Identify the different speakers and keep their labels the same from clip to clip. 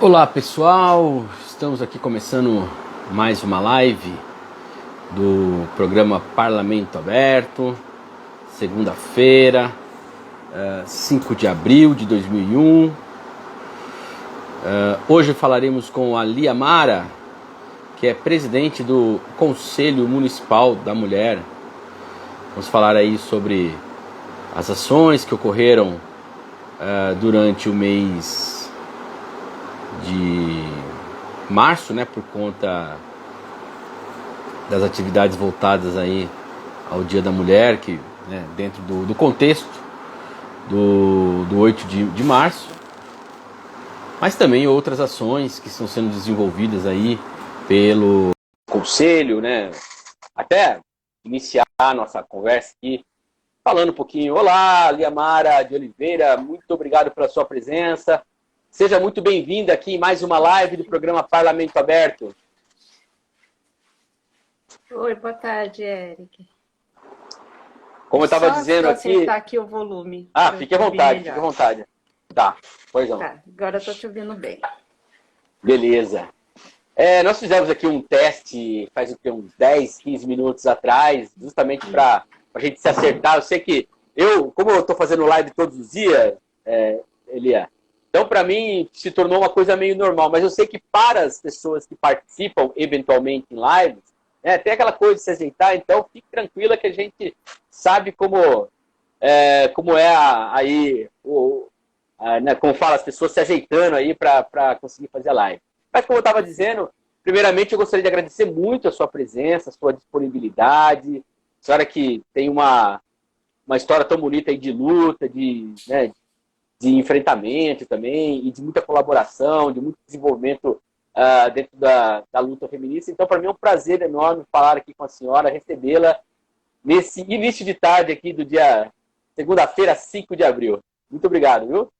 Speaker 1: Olá pessoal, estamos aqui começando mais uma live do programa Parlamento Aberto, segunda-feira, 5 de abril de 2001. Hoje falaremos com a Lia Mara, que é presidente do Conselho Municipal da Mulher. Vamos falar aí sobre as ações que ocorreram durante o mês de março, né, por conta das atividades voltadas aí ao Dia da Mulher, que, né, dentro do contexto do 8 de março, mas também outras ações que estão sendo desenvolvidas aí pelo Conselho, né, até iniciar a nossa conversa aqui, falando um pouquinho. Olá, Lia Mara de Oliveira, muito obrigado pela sua presença. Seja muito bem-vinda aqui em mais uma live do programa Parlamento Aberto.
Speaker 2: Oi, boa tarde, Eric.
Speaker 1: Como eu estava dizendo aqui...
Speaker 2: Só acertar aqui o volume.
Speaker 1: Fique à vontade, fique à vontade. Tá, pois não.
Speaker 2: Tá, agora eu estou te ouvindo bem.
Speaker 1: Beleza. Nós fizemos aqui um teste faz uns 10, 15 minutos atrás, justamente para a gente se acertar. Eu sei que como eu estou fazendo live todos os dias, Elia, então, para mim, se tornou uma coisa meio normal. Mas eu sei que para as pessoas que participam, eventualmente, em lives, tem aquela coisa de se ajeitar. Então, fique tranquila que a gente sabe como como fala, as pessoas se ajeitando aí para conseguir fazer a live. Mas, como eu estava dizendo, primeiramente, eu gostaria de agradecer muito a sua presença, a sua disponibilidade. A senhora que tem uma história tão bonita aí de luta, de enfrentamento também, e de muita colaboração, de muito desenvolvimento dentro da luta feminista. Então, para mim é um prazer enorme falar aqui com a senhora, recebê-la nesse início de tarde aqui do dia segunda-feira, 5 de abril. Muito obrigado, viu?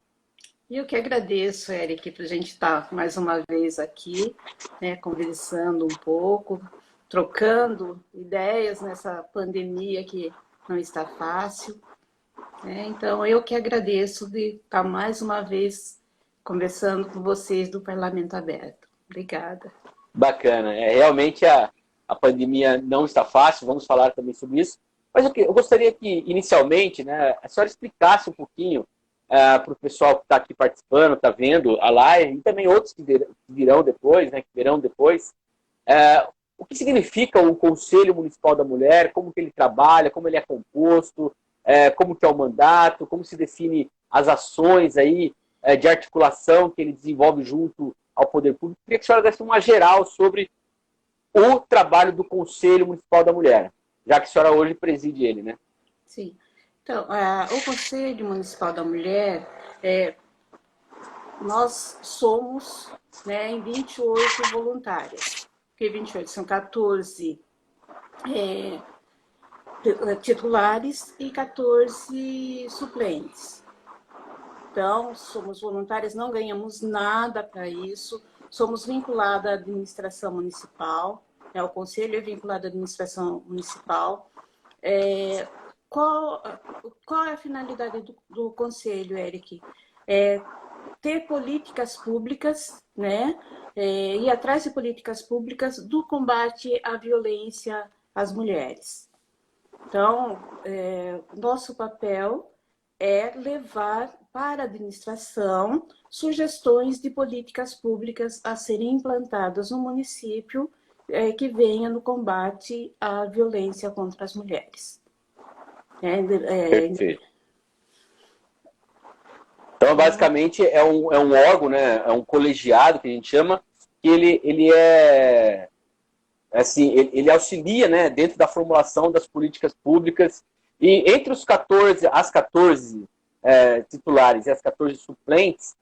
Speaker 2: Eu que agradeço, Eric, para a gente estar mais uma vez aqui, né, conversando um pouco, trocando ideias nessa pandemia que não está fácil. Então, eu que agradeço de estar mais uma vez conversando com vocês do Parlamento Aberto. Obrigada.
Speaker 1: Bacana. Realmente a pandemia não está fácil, vamos falar também sobre isso. Mas eu gostaria que, inicialmente, né, a senhora explicasse um pouquinho para o pessoal que está aqui participando, está vendo a live, e também outros que virão depois, né, que verão depois, o que significa o Conselho Municipal da Mulher, como que ele trabalha, como ele é composto, como que é o mandato, como se define as ações aí, de articulação que ele desenvolve junto ao poder público. Queria que a senhora desse uma geral sobre o trabalho do Conselho Municipal da Mulher, já que a senhora hoje preside ele, né?
Speaker 2: Sim. Então, o Conselho Municipal da Mulher, nós somos, né, em 28 voluntárias, porque 28 são 14 titulares e 14 suplentes. Então, somos voluntárias, não ganhamos nada para isso, somos vinculadas à administração municipal, o Conselho é vinculado à administração municipal. Qual é a finalidade do Conselho, Eric? Ter políticas públicas, né? Ir atrás de políticas públicas do combate à violência às mulheres. Então, nosso papel é levar para a administração sugestões de políticas públicas a serem implantadas no município que venha no combate à violência contra as mulheres.
Speaker 1: Perfeito. Então, basicamente, é um órgão, né? É um colegiado, que a gente chama, que ele é... Assim, ele auxilia, né, dentro da formulação das políticas públicas, e entre as 14 titulares e as 14 suplentes,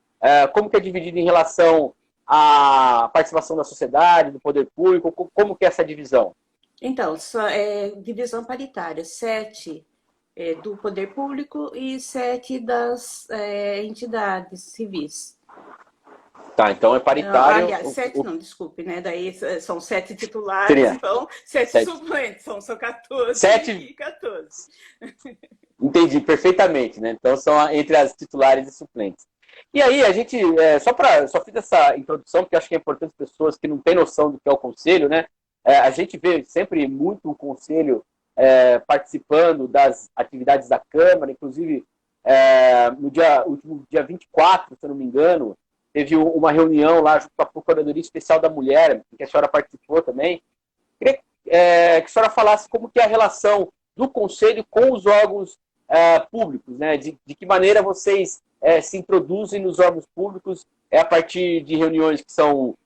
Speaker 1: como que é dividido em relação à participação da sociedade, do poder público, como que é essa divisão?
Speaker 2: Então, divisão paritária, 7 do poder público e 7 das entidades civis.
Speaker 1: Tá, então é paritário.
Speaker 2: Aliás, 7 não, desculpe, né? Daí são 7 titulares,
Speaker 1: Seria.
Speaker 2: então 7 suplentes, são 14
Speaker 1: 7...
Speaker 2: e 14.
Speaker 1: Entendi, perfeitamente, né? Então são entre as titulares e suplentes. E aí, a gente, só fiz essa introdução, porque acho que é importante as pessoas que não têm noção do que é o conselho, né? A gente vê sempre muito o conselho participando das atividades da Câmara, inclusive no último dia 24, se eu não me engano, teve uma reunião lá junto com a Procuradoria Especial da Mulher, que a senhora participou também. Queria que a senhora falasse como que é a relação do Conselho com os órgãos públicos, né? De que maneira vocês se introduzem nos órgãos públicos a partir de reuniões que são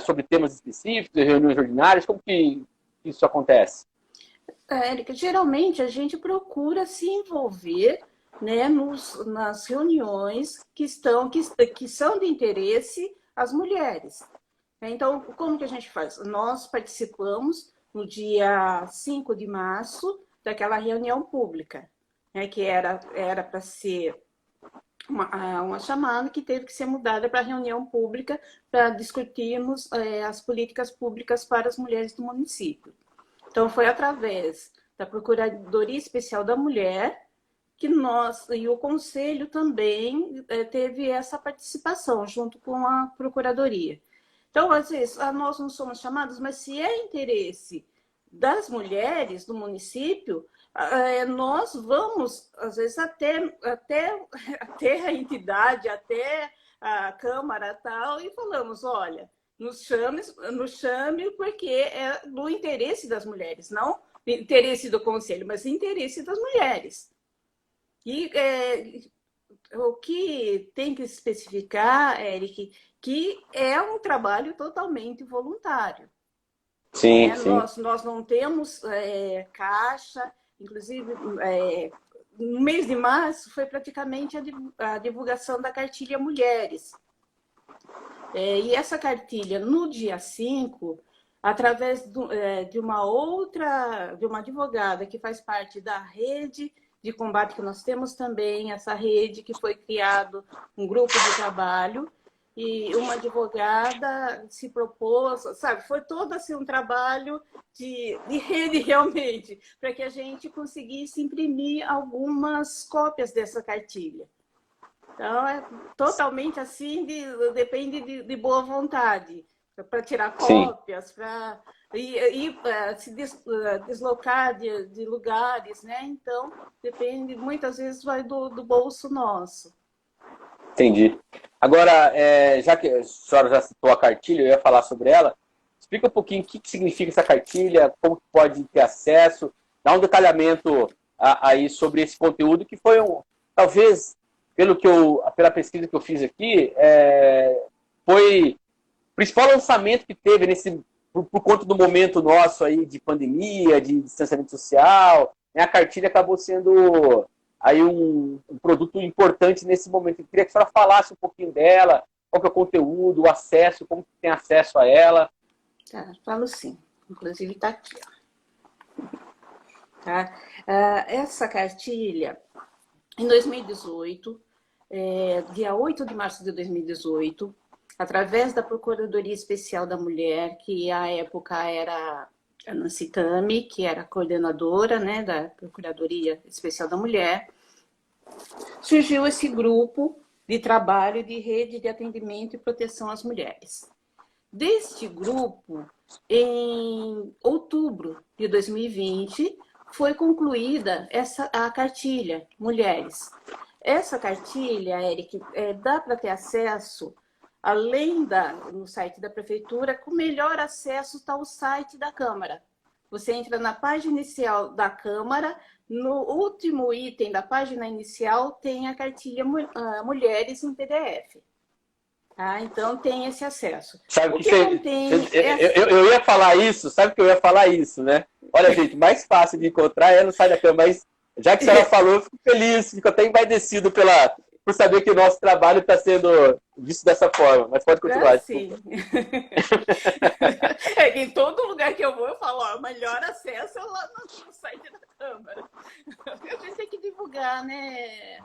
Speaker 1: sobre temas específicos, reuniões ordinárias, como que isso acontece?
Speaker 2: Érica, geralmente a gente procura se envolver, né, nas reuniões que são de interesse às mulheres. Então, como que a gente faz? Nós participamos no dia 5 de março daquela reunião pública, né, que era para ser uma chamada que teve que ser mudada para reunião pública para discutirmos as políticas públicas para as mulheres do município. Então, foi através da Procuradoria Especial da Mulher que nós, e o Conselho também teve essa participação, junto com a Procuradoria. Então, às vezes, nós não somos chamados, mas se é interesse das mulheres do município, nós vamos, às vezes, até a entidade, até a Câmara tal, e falamos, olha, nos chame porque é do interesse das mulheres, não interesse do Conselho, mas interesse das mulheres. E o que tem que especificar, Eric, que é um trabalho totalmente voluntário.
Speaker 1: Sim,
Speaker 2: né?
Speaker 1: sim.
Speaker 2: Nós não temos caixa, inclusive no mês de março foi praticamente a divulgação da cartilha Mulheres. E essa cartilha, no dia 5, através de uma advogada que faz parte da rede de combate que nós temos também, essa rede que foi criado um grupo de trabalho, e uma advogada se propôs, sabe, foi todo assim um trabalho de rede realmente, para que a gente conseguisse imprimir algumas cópias dessa cartilha. Então, é totalmente assim, depende de boa vontade, para tirar cópias, para se deslocar de lugares, né? Então, depende, muitas vezes vai do bolso nosso.
Speaker 1: Entendi. Agora, já que a senhora já citou a cartilha, eu ia falar sobre ela. Explica um pouquinho o que significa essa cartilha, como que pode ter acesso, dá um detalhamento aí sobre esse conteúdo, que foi talvez, pela pesquisa que eu fiz aqui, foi o principal lançamento que teve por conta do momento nosso aí de pandemia, de distanciamento social, né? A cartilha acabou sendo aí um produto importante nesse momento. Eu queria que a senhora falasse um pouquinho dela, qual que é o conteúdo, o acesso, como que tem acesso a ela.
Speaker 2: Tá, falo sim. Inclusive está aqui. Ó. Tá? Essa cartilha, em 2018, dia 8 de março de 2018, através da Procuradoria Especial da Mulher, que à época era a Nancy Tami, que era coordenadora, né, da Procuradoria Especial da Mulher, surgiu esse grupo de trabalho de rede de atendimento e proteção às mulheres. Deste grupo, em outubro de 2020, foi concluída a cartilha Mulheres. Essa cartilha, Eric, dá para ter acesso, além no site da Prefeitura, com melhor acesso está o site da Câmara. Você entra na página inicial da Câmara, no último item da página inicial tem a cartilha Mulheres em PDF. Tá? Então, tem esse acesso.
Speaker 1: Sabe eu ia falar isso, sabe que eu ia falar isso, né? Olha, gente, mais fácil de encontrar é no site da Câmara, mas já que a senhora falou, eu fico feliz, fico até envaidecido por saber que o nosso trabalho está sendo visto dessa forma. Mas pode continuar.
Speaker 2: Sim. Em todo lugar que eu vou, eu falo, ó, o melhor acesso é lá no site da Câmara. A gente tem que divulgar, né,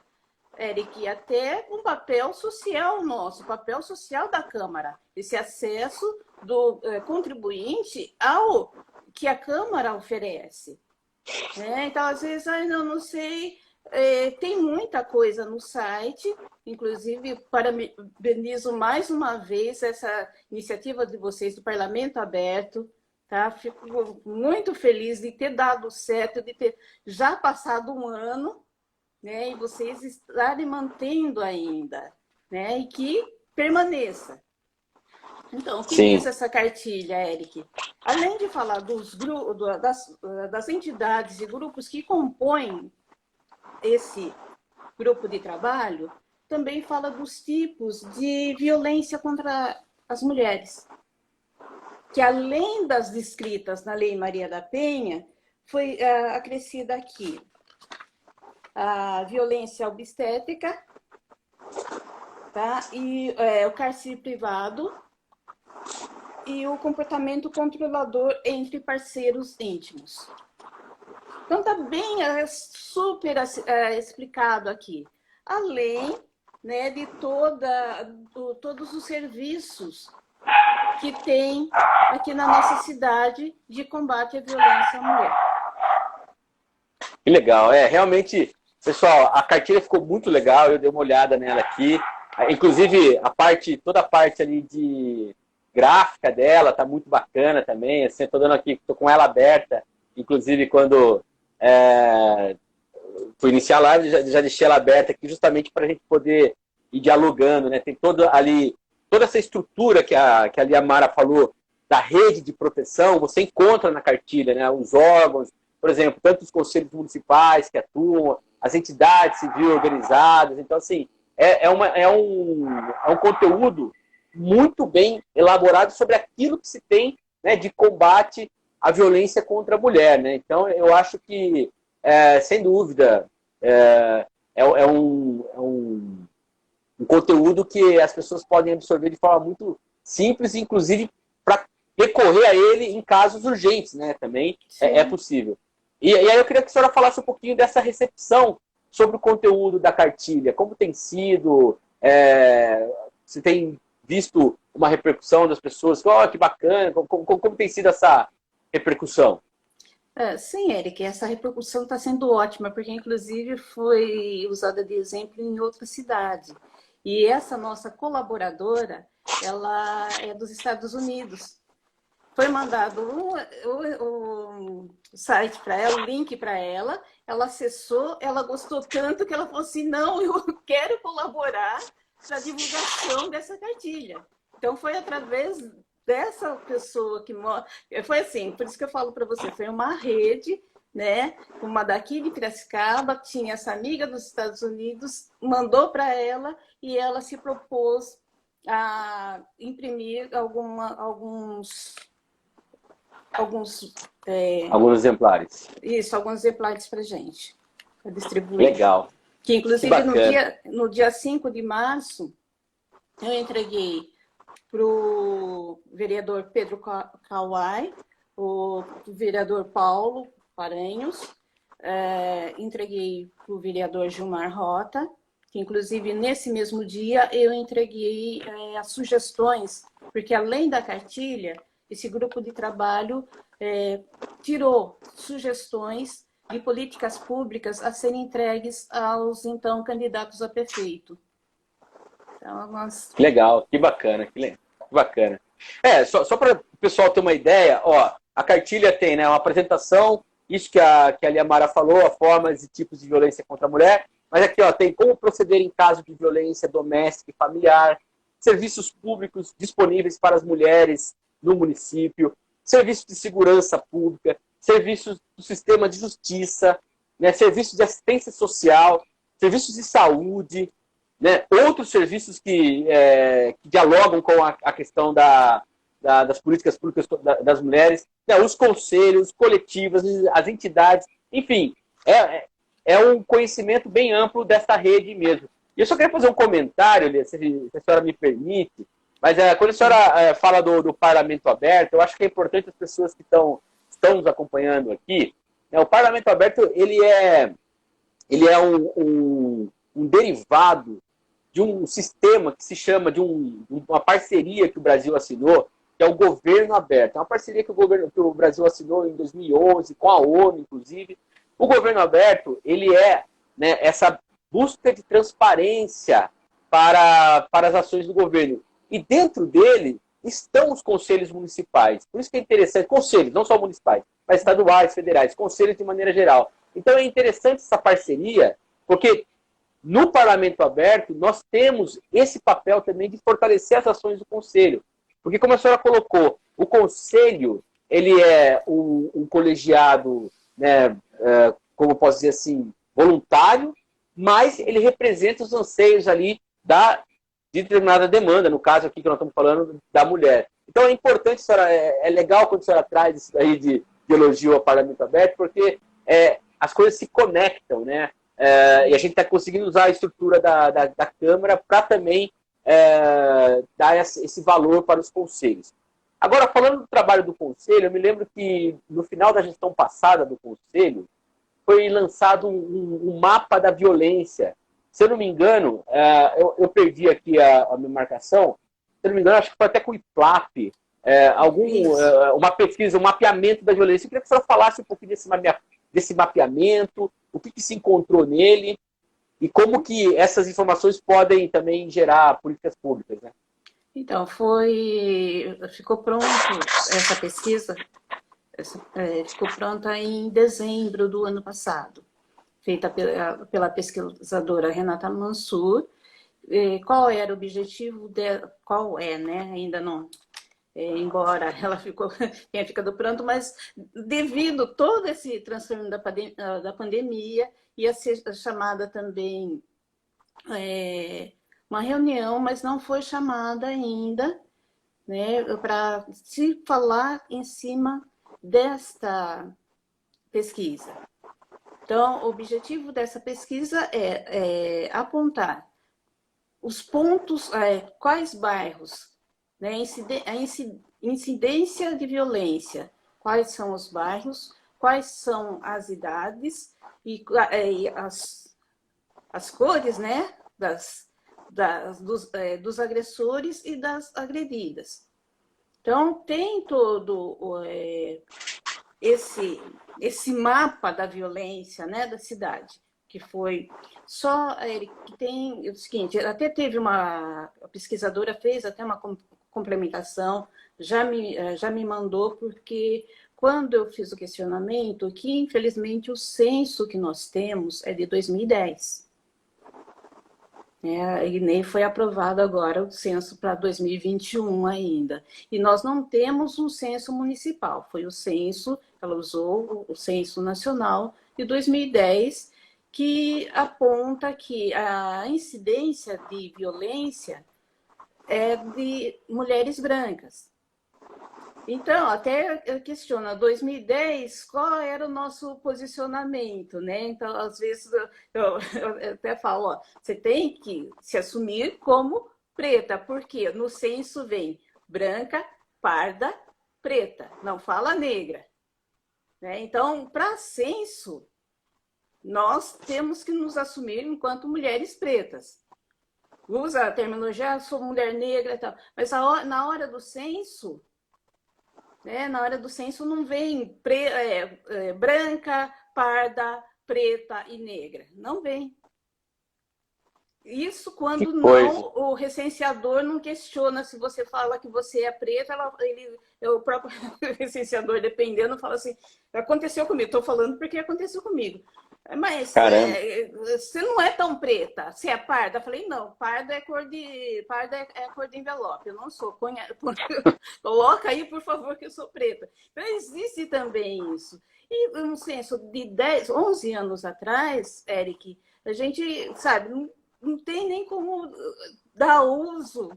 Speaker 2: Eric, até um papel social nosso, papel social da Câmara, esse acesso do contribuinte ao que a Câmara oferece. Então, às vezes, eu não sei, tem muita coisa no site, Inclusive, parabenizo mais uma vez essa iniciativa de vocês do Parlamento Aberto. Tá? Fico muito feliz de ter dado certo, de ter já passado um ano, né? E vocês estarem mantendo ainda, né? E que permaneça. Então, o que diz essa cartilha, Eric? Além de falar das entidades e grupos que compõem esse grupo de trabalho, também fala dos tipos de violência contra as mulheres, que além das descritas na Lei Maria da Penha, foi acrescida aqui a violência obstétrica, tá? E o cárcere privado e o comportamento controlador entre parceiros íntimos. Então, está bem super explicado aqui. Além, né, de todos os serviços que tem aqui na nossa cidade de combate à violência à mulher.
Speaker 1: Que legal. Realmente, pessoal, a cartilha ficou muito legal, eu dei uma olhada nela aqui. Inclusive, toda a parte ali de gráfica dela tá muito bacana também. Assim, eu tô dando aqui, tô com ela aberta. Inclusive, quando fui iniciar a live, já deixei ela aberta aqui justamente para a gente poder ir dialogando, né? Tem toda essa estrutura que a Liamara falou da rede de proteção, você encontra na cartilha, né? Os órgãos, por exemplo, tanto os conselhos municipais que atuam, as entidades civis organizadas. Então, assim, é um conteúdo muito bem elaborado sobre aquilo que se tem, né, de combate à violência contra a mulher, né? Então, eu acho que, sem dúvida, é um conteúdo que as pessoas podem absorver de forma muito simples, inclusive para recorrer a ele em casos urgentes, né? Também é possível. E aí eu queria que a senhora falasse um pouquinho dessa recepção sobre o conteúdo da cartilha. Como tem sido? Se tem visto uma repercussão das pessoas? Que bacana! Como tem sido essa repercussão?
Speaker 2: Sim, Eric, essa repercussão está sendo ótima, porque inclusive foi usada de exemplo em outra cidade. E essa nossa colaboradora, ela é dos Estados Unidos. Foi mandado o site para ela, o link para ela, ela acessou, ela gostou tanto que ela falou assim, não, eu quero colaborar para a divulgação dessa cartilha. Então, foi através dessa pessoa que mora... Foi assim, por isso que eu falo para você, foi uma rede, né? Uma daqui de Piracicaba, tinha essa amiga dos Estados Unidos, mandou para ela e ela se propôs a imprimir alguns
Speaker 1: exemplares.
Speaker 2: Isso, alguns exemplares para gente, para distribuir.
Speaker 1: Legal.
Speaker 2: Que, inclusive, no dia 5 de março, eu entreguei para o vereador Pedro Kawai, o vereador Paulo Paranhos, entreguei para o vereador Gilmar Rota, que, inclusive, nesse mesmo dia, eu entreguei as sugestões, porque, além da cartilha, esse grupo de trabalho tirou sugestões de políticas públicas a serem entregues aos, então, candidatos a prefeito. Então,
Speaker 1: Legal, que bacana, que bacana. Só para o pessoal ter uma ideia, a cartilha tem, né, uma apresentação, isso que a Liamara falou, formas e tipos de violência contra a mulher, mas aqui tem como proceder em caso de violência doméstica e familiar, serviços públicos disponíveis para as mulheres no município, serviços de segurança pública, serviços do sistema de justiça, né, serviços de assistência social, serviços de saúde, né, outros serviços que dialogam com a questão das políticas públicas das mulheres, né, os conselhos, coletivos, as entidades, enfim, é um conhecimento bem amplo dessa rede mesmo. E eu só queria fazer um comentário, se a senhora me permite, mas quando a senhora fala do Parlamento Aberto, eu acho que é importante as pessoas que estão nos acompanhando aqui, né, o Parlamento Aberto ele é um derivado de um sistema que se chama de uma parceria que o Brasil assinou, que é o Governo Aberto. É uma parceria que o Brasil assinou em 2011, com a ONU, inclusive. O Governo Aberto, ele né, essa busca de transparência para as ações do governo. E dentro dele estão os conselhos municipais. Por isso que é interessante, conselhos, não só municipais, mas estaduais, federais, conselhos de maneira geral. Então é interessante essa parceria, porque no Parlamento Aberto nós temos esse papel também de fortalecer as ações do conselho. Porque, como a senhora colocou, o conselho ele é um colegiado, né, como posso dizer assim, voluntário, mas ele representa os anseios ali de determinada demanda, no caso aqui que nós estamos falando da mulher. Então é importante, senhora, é legal quando a senhora traz isso daí de elogio ao Parlamento Aberto, porque as coisas se conectam, né? E a gente está conseguindo usar a estrutura da Câmara para também dar esse valor para os conselhos. Agora, falando do trabalho do Conselho, eu me lembro que no final da gestão passada do Conselho, foi lançado um mapa da violência. Se eu não me engano, eu perdi aqui a minha marcação, se eu não me engano, acho que foi até com o IPLAP, uma pesquisa, um mapeamento da violência. Eu queria que a senhora falasse um pouquinho desse mapeamento, o que se encontrou nele e como que essas informações podem também gerar políticas públicas, né?
Speaker 2: Então, ficou pronto essa pesquisa, ficou pronta em dezembro do ano passado, feita pela pesquisadora Renata Mansur. Qual era o objetivo dela? Qual é, né? Ainda não, embora ela tenha ficado pronto, mas devido todo esse transtorno da pandemia, ia ser chamada também uma reunião, mas não foi chamada ainda, né, para se falar em cima desta pesquisa. Então, o objetivo dessa pesquisa é apontar os pontos, quais bairros, né, a incidência de violência, quais são os bairros, quais são as idades e as cores, né, dos agressores e das agredidas. Então, tem todo esse mapa da violência, né, da cidade, que foi só que tem o seguinte, até teve a pesquisadora fez até uma complementação, já me mandou, porque quando eu fiz o questionamento, que infelizmente o censo que nós temos é de 2010. E nem foi aprovado agora o censo para 2021 ainda. E nós não temos um censo municipal, foi o censo, ela usou o censo nacional de 2010, que aponta que a incidência de violência é de mulheres brancas. Então, até eu questiono, 2010, qual era o nosso posicionamento, né? Então, às vezes, eu até falo, ó, você tem que se assumir como preta, porque no censo vem branca, parda, preta, não fala negra. Né? Então, para censo, nós temos que nos assumir enquanto mulheres pretas. Usa a terminologia, sou mulher negra e tal, mas na hora do censo... na hora do censo não vem branca, parda, preta e negra. Não vem. Isso quando o recenseador não questiona se você fala que você é preta, o próprio recenseador, dependendo, fala assim, aconteceu comigo, estou falando porque aconteceu comigo. Mas você não é tão preta, você é parda? Eu falei, não, parda é cor de envelope, eu não sou. Coloca aí, por favor, que eu sou preta. Então, existe também isso. E um censo de 11 anos atrás, Eric, a gente, sabe, não tem nem como dar uso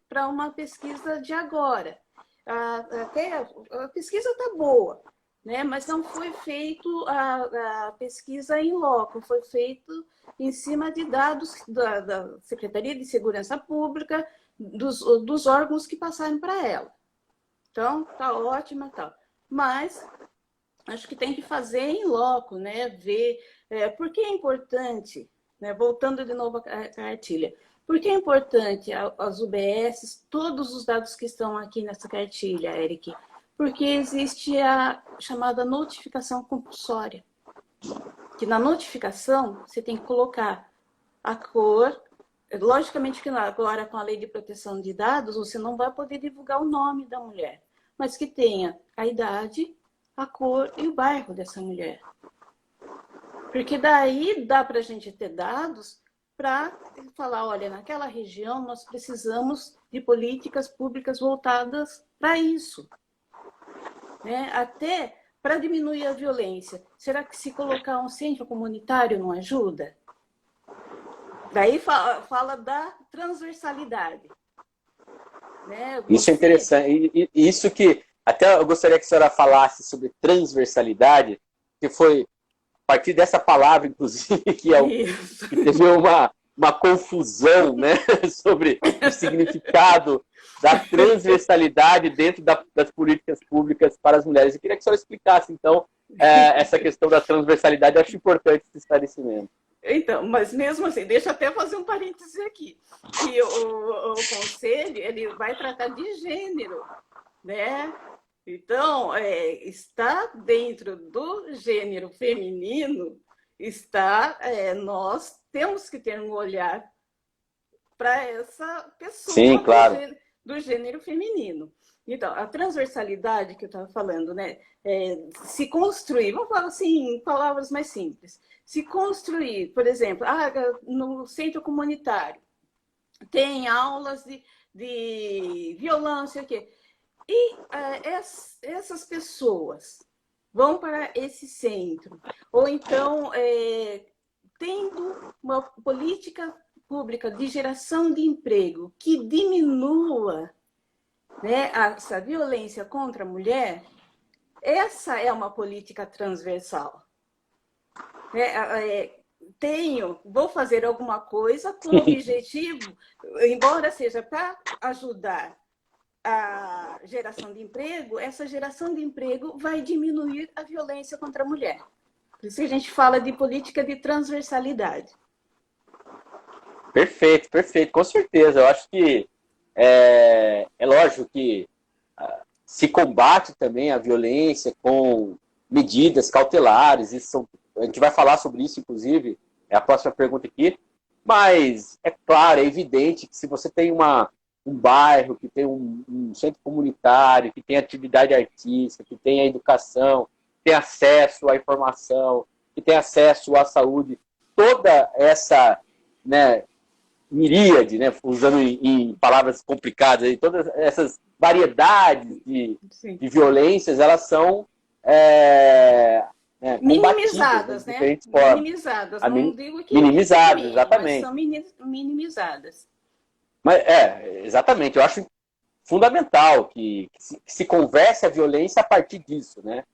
Speaker 2: para uma pesquisa de agora. Até a pesquisa está boa, né? Mas não foi feito a pesquisa em loco, foi feito em cima de dados da Secretaria de Segurança Pública, dos órgãos que passaram para ela. Então, tá ótima, tal. Mas acho que tem que fazer em loco, né? Ver por que é importante, né? Voltando de novo à cartilha. Por que é importante as UBS, todos os dados que estão aqui nessa cartilha, Eric? Porque existe a chamada notificação compulsória. Que na notificação você tem que colocar a cor, logicamente que agora com a lei de proteção de dados, você não vai poder divulgar o nome da mulher, mas que tenha a idade, a cor e o bairro dessa mulher. Porque daí dá para a gente ter dados para falar, olha, naquela região nós precisamos de políticas públicas voltadas para isso. Né? Até para diminuir a violência. Será que se colocar um centro comunitário não ajuda? Daí fala da transversalidade. Né?
Speaker 1: Isso é interessante. Isso que até eu gostaria que a senhora falasse sobre transversalidade, que foi a partir dessa palavra, inclusive, que teve uma confusão, né, sobre o significado da transversalidade dentro das políticas públicas para as mulheres. Eu queria que a senhora explicasse, então, essa questão da transversalidade. Eu acho importante esse esclarecimento.
Speaker 2: Então, mas mesmo assim, deixa eu até fazer um parêntese aqui, que o conselho ele vai tratar de gênero, né? Então, está dentro do gênero feminino, nós temos que ter um olhar para essa pessoa.
Speaker 1: Sim, claro.
Speaker 2: Do gênero feminino. Então, a transversalidade que eu estava falando, né? Se construir, vamos falar assim, em palavras mais simples. Se construir, por exemplo, no centro comunitário, tem aulas de violão, não sei o quê. E essas pessoas vão para esse centro. Ou então, tendo uma política pública de geração de emprego que diminua, né, essa violência contra a mulher, essa é uma política transversal. Vou fazer alguma coisa com o objetivo, embora seja para ajudar a geração de emprego, essa geração de emprego vai diminuir a violência contra a mulher. Por isso que a gente fala de política de transversalidade.
Speaker 1: Perfeito, perfeito, com certeza. Eu acho que é lógico que se combate também a violência com medidas cautelares, a gente vai falar sobre isso, inclusive, é a próxima pergunta aqui, mas é claro, é evidente que se você tem um bairro, que tem um centro comunitário, que tem atividade artística, que tem a educação, que tem acesso à informação, que tem acesso à saúde, toda essa, né, miríade, né, usando em palavras complicadas, aí, todas essas variedades de violências, elas são
Speaker 2: minimizadas, né? Minimizadas, não digo que
Speaker 1: minimizadas, exatamente.
Speaker 2: Mas são minimizadas.
Speaker 1: Mas, exatamente, eu acho fundamental que se converse a violência a partir disso, né?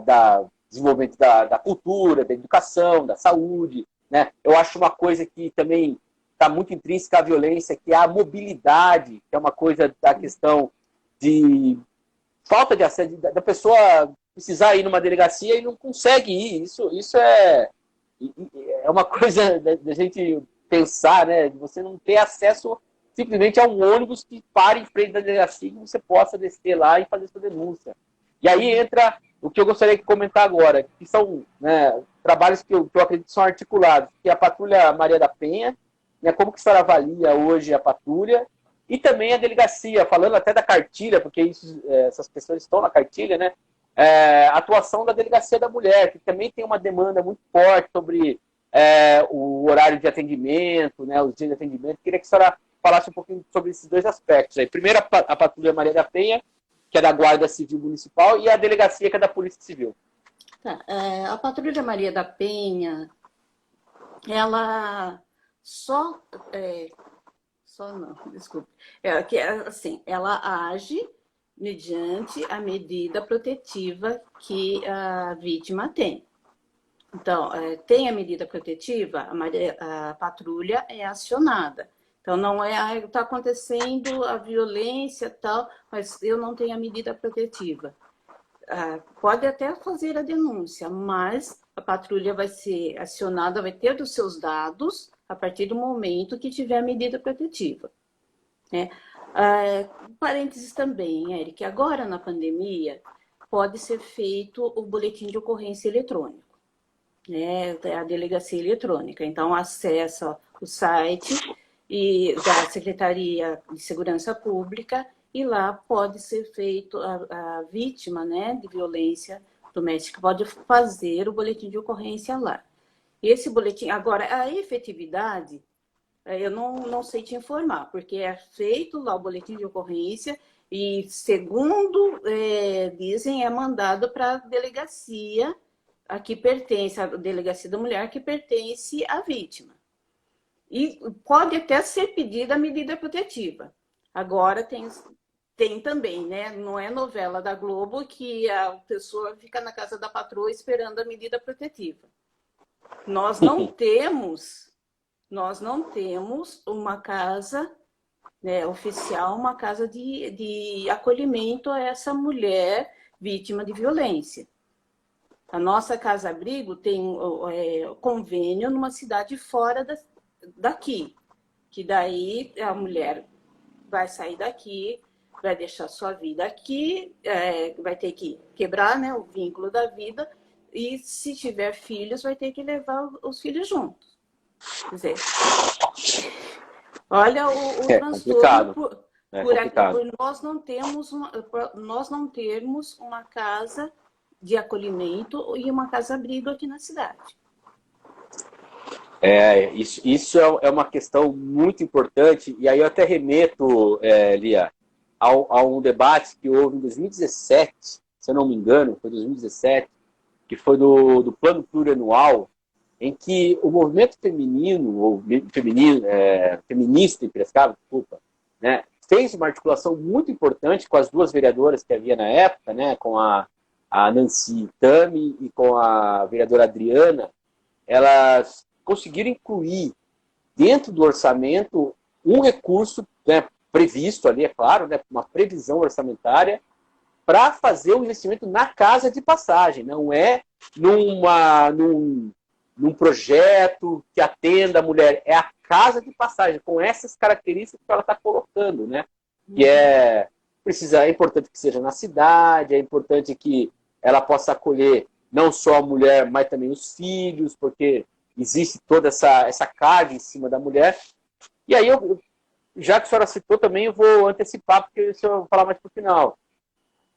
Speaker 1: Da desenvolvimento da cultura, da educação, da saúde, né? Eu acho uma coisa que também está muito intrínseca à violência, que é a mobilidade, que é uma coisa da questão de falta de acesso, da pessoa precisar ir numa delegacia e não consegue ir. Isso é uma coisa da gente pensar, né? De você não ter acesso simplesmente a um ônibus que pare em frente da delegacia e você possa descer lá e fazer sua denúncia. E aí entra o que eu gostaria de comentar agora, que são, né, trabalhos que eu acredito que são articulados, que é a Patrulha Maria da Penha, né, como que a senhora avalia hoje a patrulha, e também a delegacia, falando até da cartilha, porque essas pessoas estão na cartilha, né? A atuação da Delegacia da Mulher, que também tem uma demanda muito forte sobre o horário de atendimento, né, os dias de atendimento. Queria que a senhora falasse um pouquinho sobre esses dois aspectos. Aí. Primeiro, a Patrulha Maria da Penha, que é da Guarda Civil Municipal, e a Delegacia, que é da Polícia Civil.
Speaker 2: A Patrulha Maria da Penha, ela ela age mediante a medida protetiva que a vítima tem. Então, tem a medida protetiva, a patrulha é acionada. Então, não está acontecendo a violência tal, mas eu não tenho a medida protetiva. Pode até fazer a denúncia, mas a patrulha vai ser acionada, vai ter os seus dados a partir do momento que tiver a medida protetiva. Né? Parênteses também, Eric, agora na pandemia pode ser feito o boletim de ocorrência eletrônico, né? A delegacia eletrônica. Então, acessa o site e da Secretaria de Segurança Pública, e lá pode ser feito, a vítima, né, de violência doméstica pode fazer o boletim de ocorrência lá. E esse boletim, agora, a efetividade, eu não sei te informar, porque é feito lá o boletim de ocorrência e, segundo dizem, é mandado para a delegacia a que pertence, a delegacia da mulher que pertence à vítima. E pode até ser pedida a medida protetiva. Agora tem também, né? Não é novela da Globo que a pessoa fica na casa da patroa esperando a medida protetiva. Nós não temos uma casa, né, oficial, uma casa de acolhimento a essa mulher vítima de violência. A nossa casa-abrigo tem convênio numa cidade fora daqui, que daí a mulher vai sair daqui, vai deixar sua vida aqui, vai ter que quebrar, né, o vínculo da vida, e se tiver filhos, vai ter que levar os filhos juntos. Quer dizer, olha o transtorno por nós não termos uma casa de acolhimento e uma casa-abrigo aqui na cidade.
Speaker 1: Isso é uma questão muito importante, e aí eu até remeto, Lia, a um debate que houve em 2017, se eu não me engano, foi 2017, que foi do Plano Plurianual, em que o movimento feminista em Piracicaba, né, fez uma articulação muito importante com as duas vereadoras que havia na época, né, com a Nancy Tami e com a vereadora Adriana. Elas conseguiram incluir dentro do orçamento um recurso, né, previsto ali, é claro, né, uma previsão orçamentária para fazer o investimento na casa de passagem. Não é num projeto que atenda a mulher, é a casa de passagem, com essas características que ela está colocando, né? Que é importante que seja na cidade, é importante que ela possa acolher não só a mulher, mas também os filhos, porque existe toda essa carga em cima da mulher. E aí, já que a senhora citou também, eu vou antecipar, porque isso eu vou falar mais para o final.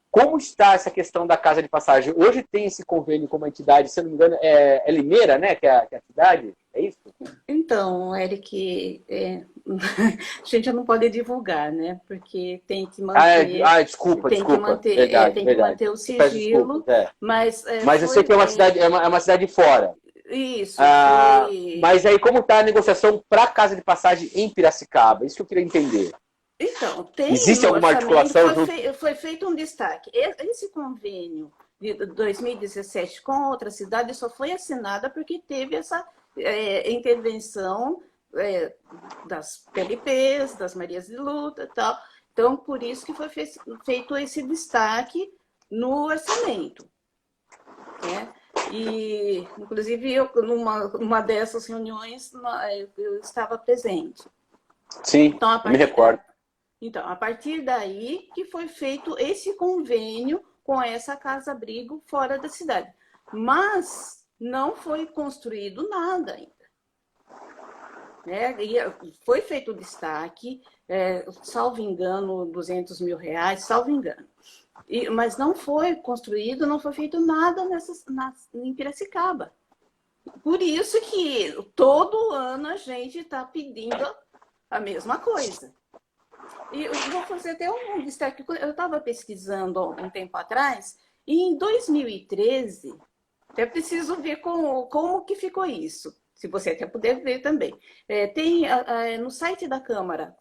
Speaker 1: Como está essa questão da casa de passagem? Hoje tem esse convênio com uma entidade, se eu não me engano, é Limeira, né? Que é a cidade? É isso?
Speaker 2: Então, Eric, a gente não pode divulgar, né? Porque tem que manter.
Speaker 1: Desculpa.
Speaker 2: Que manter, tem que manter o sigilo. Mas
Speaker 1: eu sei que é uma cidade fora.
Speaker 2: Isso.
Speaker 1: Mas aí, como está a negociação para a casa de passagem em Piracicaba? Isso que eu queria entender.
Speaker 2: Então,
Speaker 1: existe alguma articulação?
Speaker 2: Foi feito um destaque. Esse convênio de 2017 com outra cidade só foi assinada porque teve essa intervenção das PLPs, das Marias de Luta e tal. Então, por isso que foi feito esse destaque no orçamento. Né? E, inclusive, eu, numa dessas reuniões, eu estava presente.
Speaker 1: Sim, então, me recordo.
Speaker 2: Então, a partir daí que foi feito esse convênio com essa casa-abrigo fora da cidade. Mas não foi construído nada ainda. Né? E foi feito o destaque, salvo engano, R$200 mil, salvo engano. Mas não foi construído, não foi feito nada em Piracicaba. Por isso que todo ano a gente está pedindo a mesma coisa. E eu vou fazer até um destaque. Eu estava pesquisando um tempo atrás, e em 2013, até preciso ver como que ficou isso, se você até puder ver também. Tem no site da Câmara,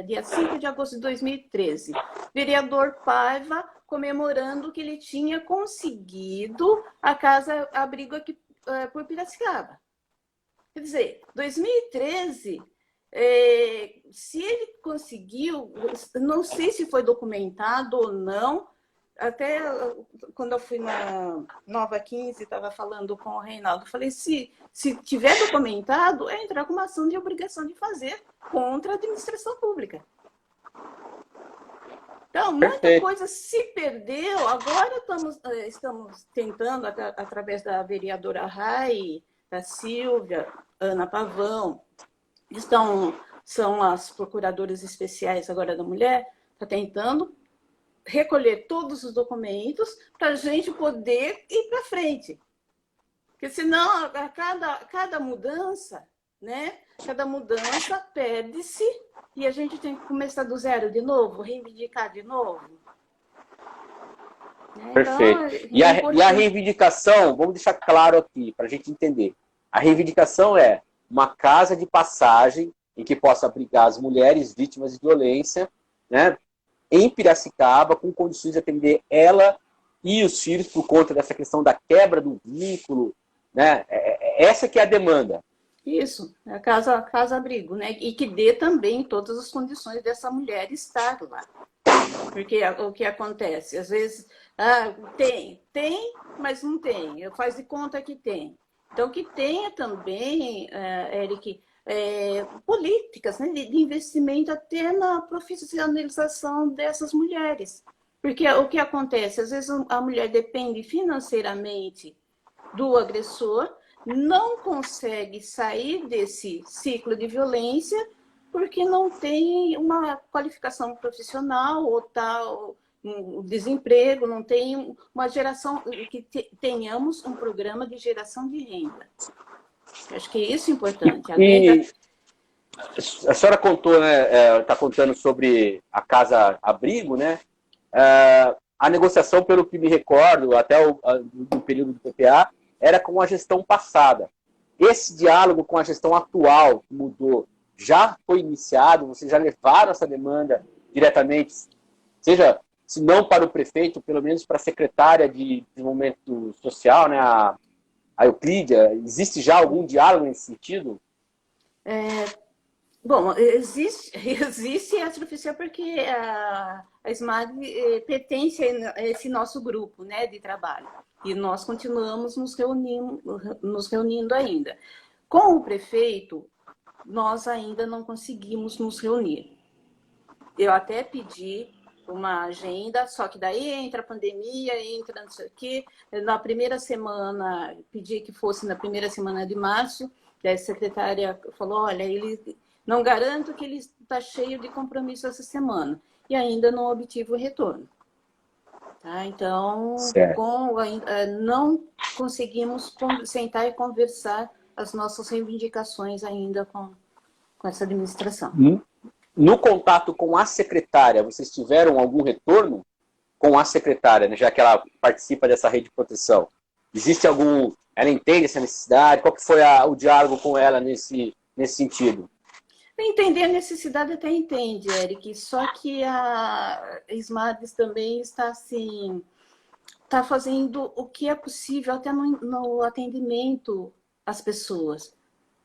Speaker 2: dia 5 de agosto de 2013, vereador Paiva comemorando que ele tinha conseguido a casa-abrigo aqui por Piracicaba. Quer dizer, 2013... se ele conseguiu, não sei se foi documentado ou não, até quando eu fui na Nova 15, estava falando com o Reinaldo, falei, se tiver documentado, é entrar com uma ação de obrigação de fazer contra a administração pública. Então, muita coisa se perdeu, agora estamos tentando, através da vereadora Rai, da Silvia, Ana Pavão, estão são as procuradoras especiais agora da mulher, está tentando recolher todos os documentos para a gente poder ir para frente. Porque senão, a cada mudança, né? Cada mudança perde-se e a gente tem que começar do zero de novo, reivindicar de novo.
Speaker 1: Perfeito.
Speaker 2: Então,
Speaker 1: E a reivindicação, vamos deixar claro aqui, para a gente entender. A reivindicação é uma casa de passagem em que possa abrigar as mulheres vítimas de violência, né, em Piracicaba, com condições de atender ela e os filhos por conta dessa questão da quebra do vínculo, né? Essa que é a demanda.
Speaker 2: isso, a casa-abrigo, né? E que dê também todas as condições dessa mulher estar lá. Porque o que acontece? Às vezes, tem, mas não tem. Faz de conta que tem. Então, que tenha também, Eric, políticas, né, de investimento até na profissionalização dessas mulheres. Porque o que acontece? Às vezes a mulher depende financeiramente do agressor, não consegue sair desse ciclo de violência porque não tem uma qualificação profissional ou tal, um desemprego, não tem uma geração, que tenhamos um programa de geração de renda. Acho que isso é importante.
Speaker 1: A senhora contou, né, está contando sobre a casa-abrigo, né? A negociação, pelo que me recordo, até no período do PPA, era com a gestão passada. Esse diálogo com a gestão atual, que mudou, já foi iniciado? Vocês já levaram essa demanda diretamente, seja, se não para o prefeito, pelo menos para a secretária de Desenvolvimento Social, né, a Euclídia? Existe já algum diálogo nesse sentido?
Speaker 2: Bom, existe extraoficial porque a SMAD pertence a esse nosso grupo, né, de trabalho. E nós continuamos nos reunindo ainda. Com o prefeito, nós ainda não conseguimos nos reunir. Eu até pedi uma agenda, só que daí entra a pandemia, entra não sei o quê. Na primeira semana, pedi que fosse na primeira semana de março, e a secretária falou, olha, ele não garanto que ele está cheio de compromisso essa semana. E ainda não obtive o retorno. Tá? Então, não conseguimos sentar e conversar as nossas reivindicações ainda com essa administração.
Speaker 1: No contato com a secretária, vocês tiveram algum retorno com a secretária, né, já que ela participa dessa rede de proteção? Existe algum... Ela entende essa necessidade? Qual que foi o diálogo com ela nesse sentido?
Speaker 2: Entender a necessidade até entende, Eric, só que a SMADES também está assim, está fazendo o que é possível até no atendimento às pessoas,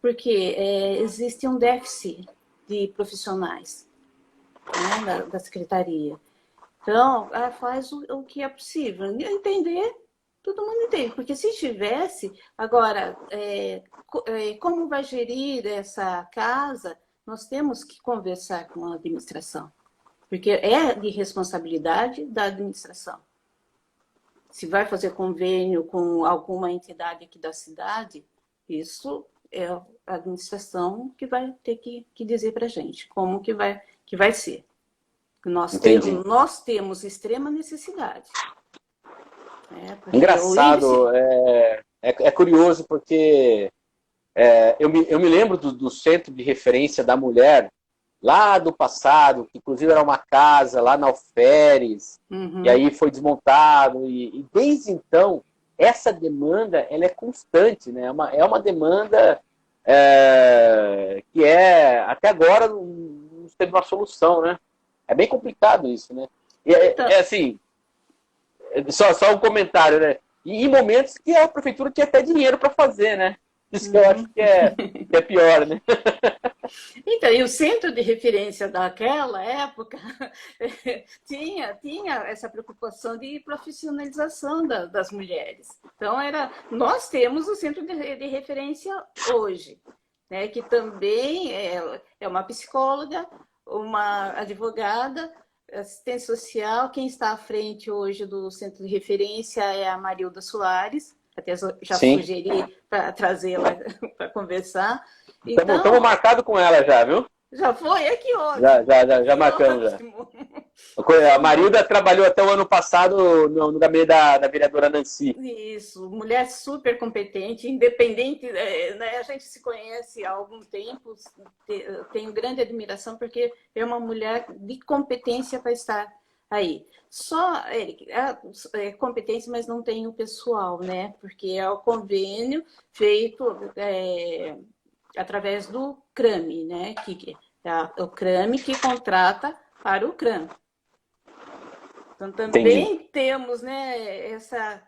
Speaker 2: porque existe um déficit de profissionais, né, da secretaria. Então, faz o que é possível. Entender, todo mundo entende, porque se tivesse, agora, como vai gerir essa casa, nós temos que conversar com a administração, porque é de responsabilidade da administração. Se vai fazer convênio com alguma entidade aqui da cidade, isso é a administração que vai ter que dizer para a gente como que vai ser. Nós temos extrema necessidade.
Speaker 1: Engraçado, é curioso porque eu me lembro do Centro de Referência da Mulher, lá do passado, que inclusive era uma casa lá na Alferes, e aí foi desmontado, e desde então, essa demanda ela é constante, né? É uma demanda que até agora não teve uma solução, né? É bem complicado isso, né? E assim, só um comentário, né? E em momentos que a prefeitura tinha até dinheiro para fazer, né? Isso que eu acho que é pior, né?
Speaker 2: Então, e o centro de referência daquela época tinha essa preocupação de profissionalização das mulheres. Então, nós temos o centro de referência hoje, né, que também é uma psicóloga, uma advogada, assistente social. Quem está à frente hoje do centro de referência é a Marilda Soares. Até já sugeri para trazê-la para conversar.
Speaker 1: Estamos marcados com ela já, viu?
Speaker 2: Já foi? É que
Speaker 1: Já marcamos. Já. A Marilda trabalhou até o ano passado no gabinete da vereadora Nancy.
Speaker 2: Isso, mulher super competente, independente, né? A gente se conhece há algum tempo, tenho grande admiração porque é uma mulher de competência para estar aí. Só, Eric, é competência, mas não tem o pessoal, né? Porque é o convênio feito através do CRAME, né? É o CRAME que contrata para o CRAM. Então, também
Speaker 1: Entendi.
Speaker 2: temos, né, essa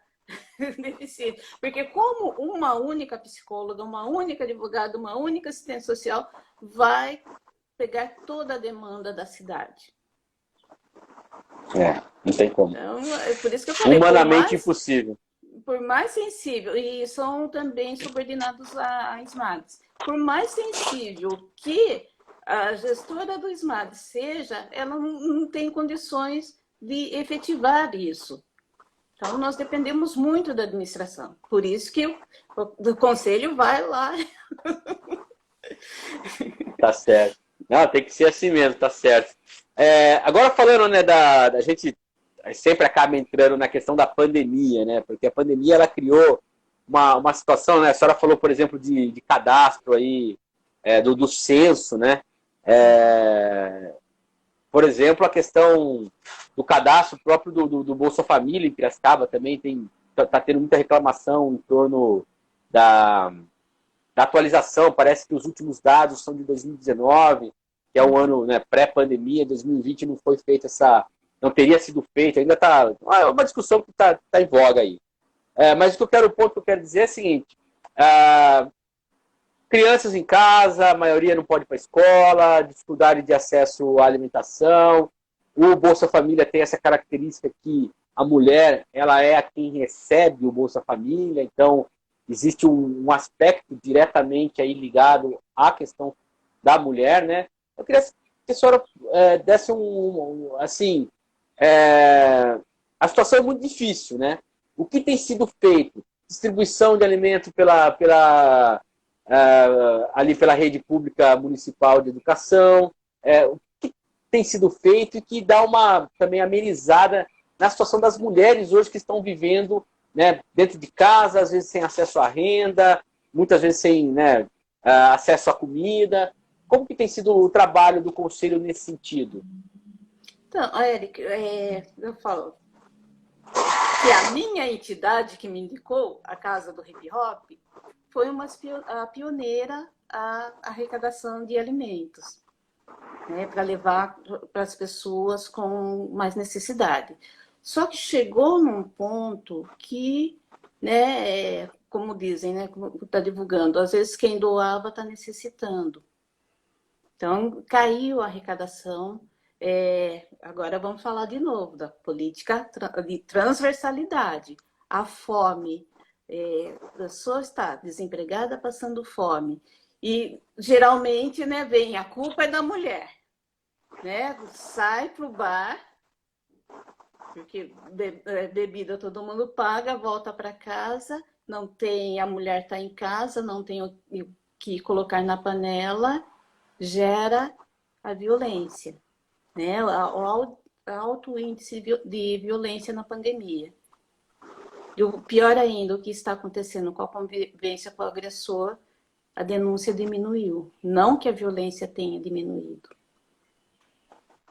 Speaker 2: deficiência. Porque como uma única psicóloga, uma única advogada, uma única assistente social vai pegar toda a demanda da cidade?
Speaker 1: Não tem como.
Speaker 2: Então, é por isso que eu falei,
Speaker 1: Humanamente impossível.
Speaker 2: Por mais sensível, e são também subordinados a SMADs, por mais sensível que a gestora do SMAD seja, ela não tem condições de efetivar isso. Então, nós dependemos muito da administração. Por isso que o conselho vai lá.
Speaker 1: Tá certo. Não, tem que ser assim mesmo, tá certo. Agora falando, né, da gente sempre acaba entrando na questão da pandemia, né? Porque a pandemia ela criou uma situação, né? A senhora falou, por exemplo, de cadastro aí, do censo, né? Por exemplo, a questão do cadastro próprio do Bolsa Família em Piracicaba também tá tendo muita reclamação em torno da atualização. Parece que os últimos dados são de 2019, que é um ano, né, pré-pandemia. 2020 não foi feita não teria sido feita, ainda está. É uma discussão que está em voga aí. Mas o ponto que eu quero dizer é o seguinte: crianças em casa, a maioria não pode ir para a escola, dificuldade de acesso à alimentação. O Bolsa Família tem essa característica que a mulher ela é a quem recebe o Bolsa Família, então existe um aspecto diretamente aí ligado à questão da mulher, né? Eu queria que a senhora desse assim, a situação é muito difícil, né? O que tem sido feito? Distribuição de alimento ali pela rede pública municipal de educação, o que tem sido feito e que dá uma também amenizada na situação das mulheres hoje que estão vivendo, né, dentro de casa, às vezes sem acesso à renda, muitas vezes sem, né, acesso à comida. Como que tem sido o trabalho do Conselho nesse sentido?
Speaker 2: Então, Eric, eu falo que a minha entidade que me indicou, a Casa do Hip Hop, foi a pioneira à arrecadação de alimentos, né, para levar para as pessoas com mais necessidade. Só que chegou num ponto que, né, como dizem, né, como está divulgando, às vezes quem doava está necessitando. Então, caiu a arrecadação. Agora vamos falar de novo da política de transversalidade. A fome, a pessoa está desempregada, passando fome. E, geralmente, né, vem a culpa é da mulher. Né? Sai para o bar, porque bebida todo mundo paga, volta para casa, não tem, a mulher está em casa, não tem o que colocar na panela, gera a violência, né? O alto índice de violência na pandemia. E o pior ainda, o que está acontecendo com a convivência com o agressor, a denúncia diminuiu. Não que a violência tenha diminuído,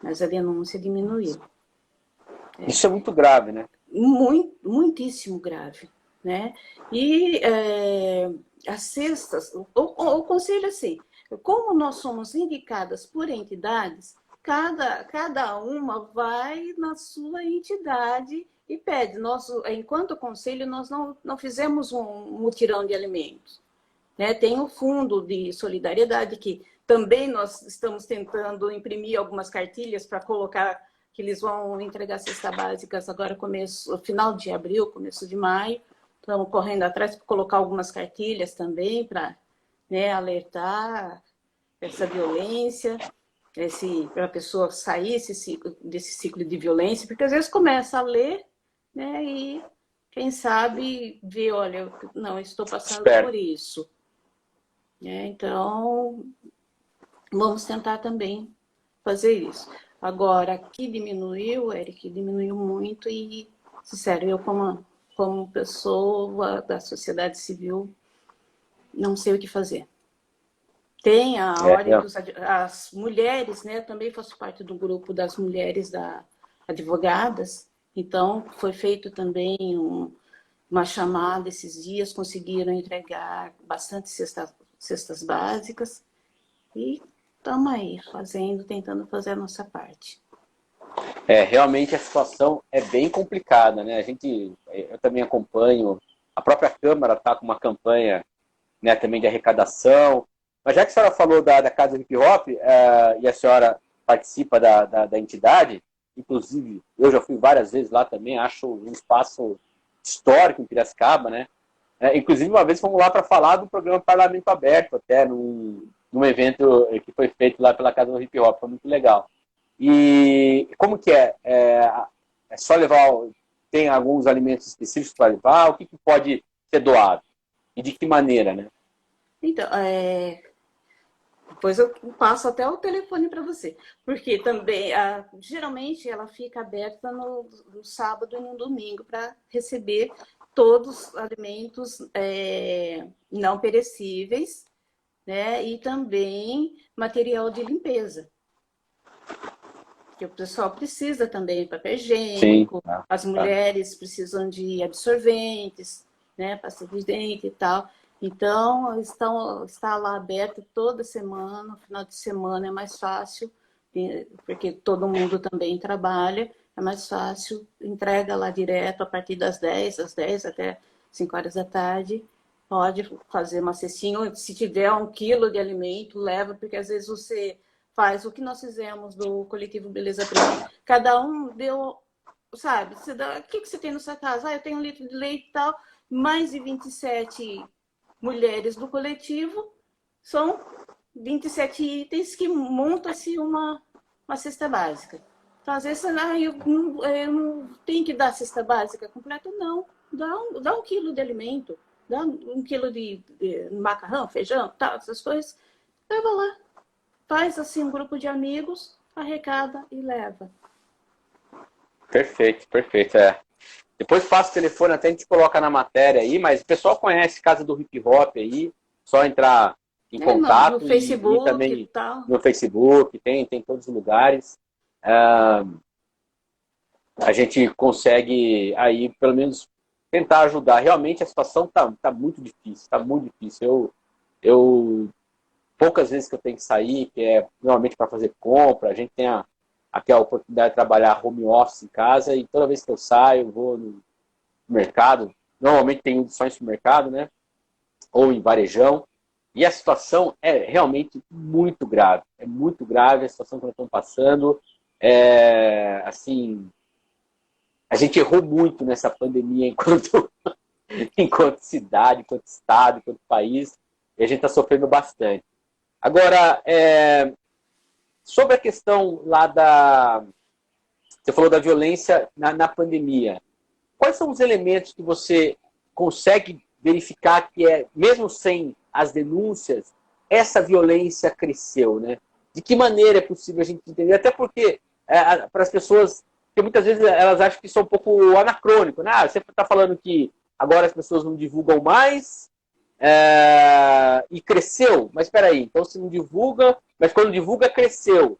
Speaker 2: mas a denúncia diminuiu.
Speaker 1: Isso é muito grave, né?
Speaker 2: Muitíssimo grave, né? E as cestas, o conselho assim, como nós somos indicadas por entidades, cada uma vai na sua entidade e pede. Enquanto conselho, nós não fizemos um mutirão de alimentos, né? Tem o fundo de solidariedade, que também nós estamos tentando imprimir algumas cartilhas para colocar, que eles vão entregar cestas básicas agora, final de abril, começo de maio. Estamos correndo atrás para colocar algumas cartilhas também para, né, alertar essa violência, para a pessoa sair desse ciclo de violência, porque às vezes começa a ler, né, e quem sabe vê, olha, não, estou passando por isso. Então, vamos tentar também fazer isso. Agora, que diminuiu, Eric, diminuiu muito e, sincero, eu como pessoa da sociedade civil, não sei o que fazer. Tem a
Speaker 1: É,
Speaker 2: ordem as mulheres, né? Também faço parte do grupo das mulheres advogadas. Então, foi feito também uma chamada esses dias, conseguiram entregar bastante cestas básicas e estamos aí tentando fazer a nossa parte.
Speaker 1: realmente a situação é bem complicada, né? Eu também acompanho, a própria Câmara está com uma campanha, né, também de arrecadação. Mas já que a senhora falou da Casa Hip Hop, e a senhora participa da entidade, inclusive eu já fui várias vezes lá também, acho um espaço histórico em Piracicaba, né? Inclusive uma vez fomos lá para falar do programa Parlamento Aberto, até num evento que foi feito lá pela Casa do Hip Hop, foi muito legal. E como que é? É só levar, tem alguns alimentos específicos para levar, o que pode ser doado? E de que maneira, né?
Speaker 2: Então, depois eu passo até o telefone para você, porque também, geralmente, ela fica aberta no sábado e no domingo para receber todos os alimentos não perecíveis, né? E também material de limpeza, que o pessoal precisa também, papel
Speaker 1: Sim,
Speaker 2: higiênico, as
Speaker 1: tá.
Speaker 2: mulheres precisam de absorventes, né, pasta de dente e tal. Então, está lá aberto toda semana, no final de semana é mais fácil, porque todo mundo também trabalha, é mais fácil, entrega lá direto a partir das 10, às 10 até 5 horas da tarde. Pode fazer uma cestinha, se tiver 1 quilo de alimento, leva, porque às vezes você faz o que nós fizemos do coletivo Beleza Preta. Cada um deu, sabe, o que você tem na sua casa? Eu tenho 1 litro de leite e tal, mais de 27 mulheres do coletivo, são 27 itens que monta-se uma cesta básica. Então, às vezes, eu não tenho que dar cesta básica completa, não. Dá 1 quilo de alimento, dá 1 quilo de macarrão, feijão, tal, essas coisas. Leva lá. Faz assim um grupo de amigos, arrecada e leva.
Speaker 1: Perfeito, perfeito. Depois passa o telefone, até a gente coloca na matéria aí, mas o pessoal conhece Casa do Hip Hop aí, só entrar em
Speaker 2: No
Speaker 1: contato e
Speaker 2: Facebook e
Speaker 1: também
Speaker 2: tal.
Speaker 1: no Facebook, tem em todos os lugares. A gente consegue aí, pelo menos, tentar ajudar. Realmente a situação tá muito difícil, tá muito difícil. Eu poucas vezes que eu tenho que sair, que é normalmente para fazer compra, a gente tem aqui a oportunidade de trabalhar home office em casa e toda vez que eu saio, eu vou no mercado, normalmente tem ido só em supermercado, né? Ou em varejão, e a situação é realmente muito grave a situação que nós estamos passando. Assim, a gente errou muito nessa pandemia enquanto cidade, enquanto estado, enquanto país, e a gente está sofrendo bastante. Agora, sobre a questão lá você falou da violência na pandemia. Quais são os elementos que você consegue verificar que mesmo sem as denúncias, essa violência cresceu, né? De que maneira é possível a gente entender? Até porque, para as pessoas, que muitas vezes elas acham que isso é um pouco anacrônico, né? Você está falando que agora as pessoas não divulgam mais, e cresceu. Mas espera aí, então se não divulga, mas quando divulga, cresceu.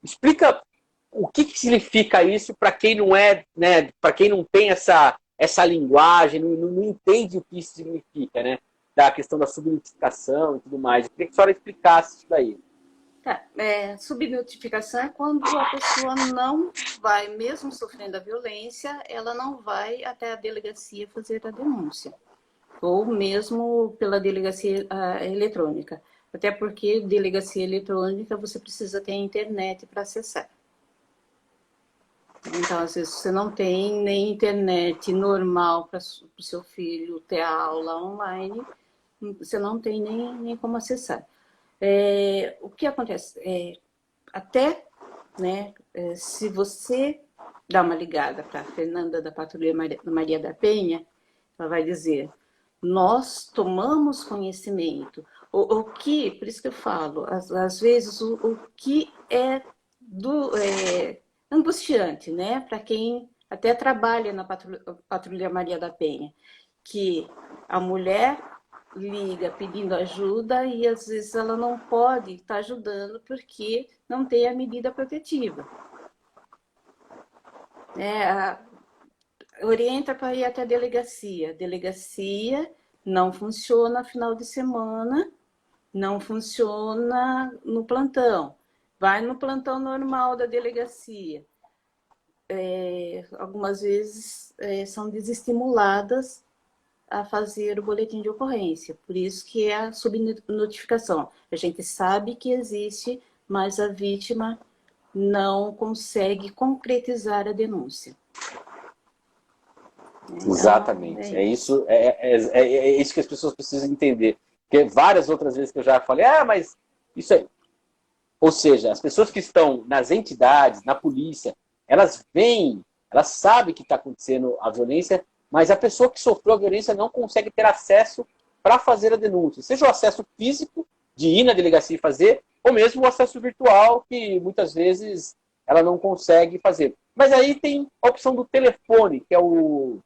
Speaker 1: Explica o que significa isso para quem não é, né, para quem não tem essa linguagem, não entende o que isso significa, né? Da questão da subnotificação e tudo mais. Eu queria que a senhora explicasse isso daí.
Speaker 2: Tá. Subnotificação é quando a pessoa não vai, mesmo sofrendo a violência, ela não vai até a delegacia fazer a denúncia. Ou mesmo pela delegacia eletrônica. Até porque delegacia eletrônica você precisa ter internet para acessar. Então, às vezes, você não tem nem internet normal para o seu filho ter a aula online, você não tem nem como acessar. O que acontece? Até, né, se você dá uma ligada para a Fernanda da Patrulha Maria da Penha, ela vai dizer: nós tomamos conhecimento, Por isso que eu falo, às vezes o que é angustiante, né? Para quem até trabalha na Patrulha Maria da Penha, que a mulher liga pedindo ajuda e às vezes ela não pode estar ajudando porque não tem a medida protetiva. Orienta para ir até a delegacia. Delegacia não funciona final de semana, não funciona no plantão. Vai no plantão normal da delegacia. Algumas vezes são desestimuladas a fazer o boletim de ocorrência. Por isso que é a subnotificação. A gente sabe que existe, mas a vítima não consegue concretizar a denúncia.
Speaker 1: Então, exatamente. É isso que as pessoas precisam entender. Porque várias outras vezes que eu já falei, mas isso aí. Ou seja, as pessoas que estão nas entidades, na polícia, elas veem, elas sabem que está acontecendo a violência, mas a pessoa que sofreu a violência não consegue ter acesso para fazer a denúncia. Seja o acesso físico, de ir na delegacia e fazer, ou mesmo o acesso virtual, que muitas vezes ela não consegue fazer. Mas aí tem a opção do telefone, que é o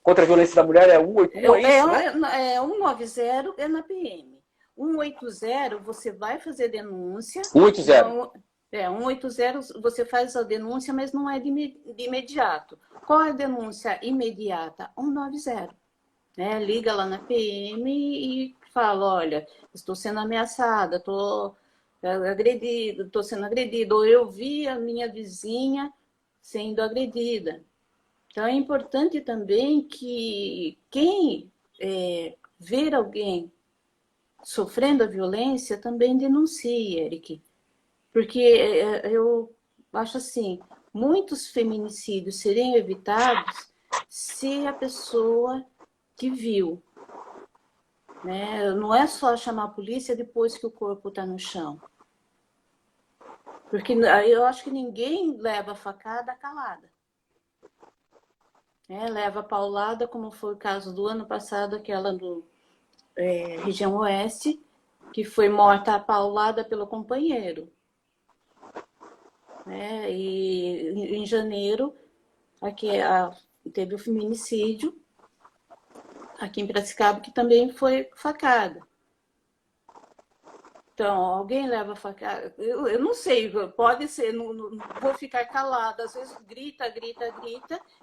Speaker 1: contra a violência da mulher, é 181, é isso, né?
Speaker 2: 190 é na PM. 180 você vai fazer denúncia.
Speaker 1: 180.
Speaker 2: 180 você faz a denúncia, mas não é de imediato. Qual é a denúncia imediata? 190. Né? Liga lá na PM e fala, olha, estou sendo ameaçada, estou sendo agredido, ou eu vi a minha vizinha sendo agredida. Então, é importante também que quem ver alguém sofrendo a violência também denuncie, Eric. Porque eu acho assim, muitos feminicídios seriam evitados se a pessoa que viu, né? Não é só chamar a polícia depois que o corpo está no chão. Porque eu acho que ninguém leva a facada calada. Leva paulada, como foi o caso do ano passado, aquela do região oeste, que foi morta a paulada pelo companheiro. E em janeiro, aqui teve o feminicídio, aqui em Piracicaba, que também foi facada. Então, alguém leva facada? Eu não sei, pode ser, não vou ficar calada. Às vezes grita,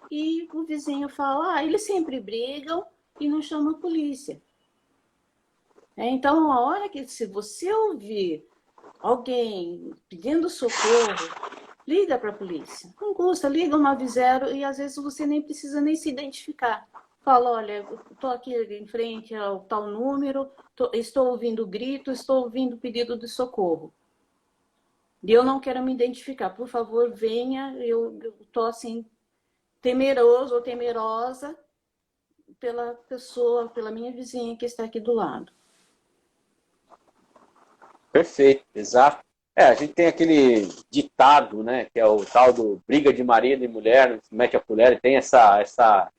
Speaker 2: e o vizinho fala, eles sempre brigam e não chamam a polícia. Então, a hora que, se você ouvir alguém pedindo socorro, liga para a polícia. Não custa, liga 190 e às vezes você nem precisa nem se identificar. Fala, olha, estou aqui em frente ao tal número, estou ouvindo grito, estou ouvindo pedido de socorro. E eu não quero me identificar. Por favor, venha. Eu estou assim, temeroso ou temerosa pela pessoa, pela minha vizinha que está aqui do lado.
Speaker 1: Perfeito, exato. A gente tem aquele ditado, né, que é o tal do briga de marido e mulher, como é que a mulher tem essa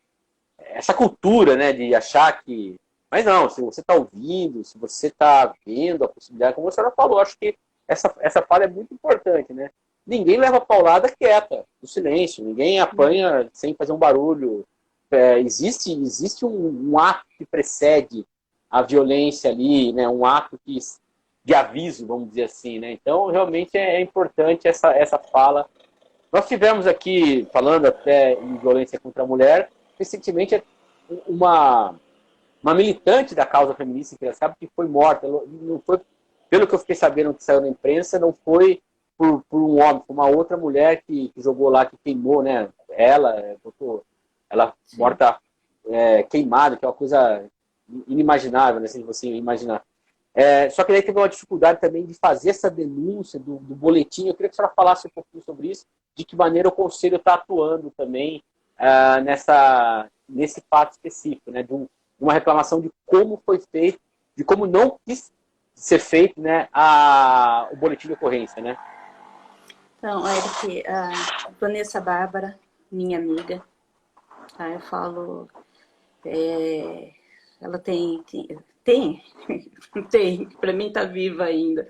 Speaker 1: cultura, né, de achar que... Mas não, se você está ouvindo, se você está vendo a possibilidade, como a senhora falou, acho que essa fala é muito importante, né? Ninguém leva paulada quieta, no silêncio, ninguém apanha sem fazer um barulho. Existe um ato que precede a violência ali, né, um ato de aviso, vamos dizer assim, né? Então, realmente é importante essa fala. Nós tivemos aqui, falando até em violência contra a mulher, recentemente uma militante da causa feminista em Piracicaba que foi morta. Não foi, pelo que eu fiquei sabendo que saiu na imprensa, não foi por um homem, foi uma outra mulher que jogou lá, que queimou, né? Ela Sim. Morta queimada, que é uma coisa inimaginável, né? Se você imaginar. Só que daí teve uma dificuldade também de fazer essa denúncia do boletim. Eu queria que a senhora falasse um pouquinho sobre isso, de que maneira o Conselho está atuando também nesse fato específico, né, de uma reclamação de como foi feito, de como não quis ser feito, né, o boletim de ocorrência, né?
Speaker 2: Então, Eric, a Vanessa Bárbara, minha amiga, eu falo, ela tem, para mim está viva ainda,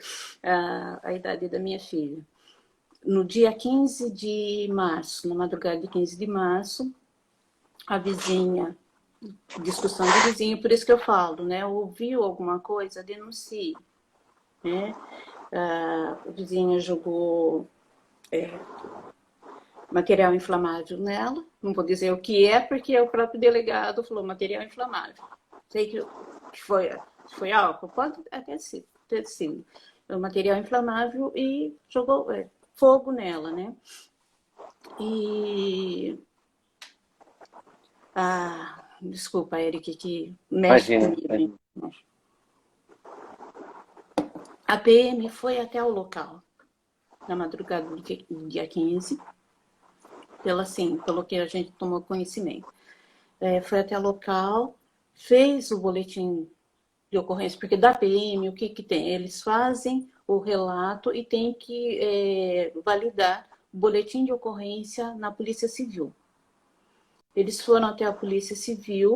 Speaker 2: a idade da minha filha. No dia 15 de março, na madrugada de 15 de março, a vizinha, discussão de vizinho, por isso que eu falo, né? Ouviu alguma coisa, denuncie, né? A vizinha jogou material inflamável nela, não vou dizer o que é, porque o próprio delegado falou material inflamável. Sei que foi álcool, pode até ter sido. O material inflamável e jogou fogo nela, né? E... desculpa, Eric, que mexe comigo.
Speaker 1: Imagina.
Speaker 2: A PM foi até o local, na madrugada do dia 15, pelo que a gente tomou conhecimento. Foi até o local, fez o boletim de ocorrência, porque da PM, o que tem? Eles fazem o relato e tem que validar o boletim de ocorrência na Polícia Civil. Eles foram até a Polícia Civil,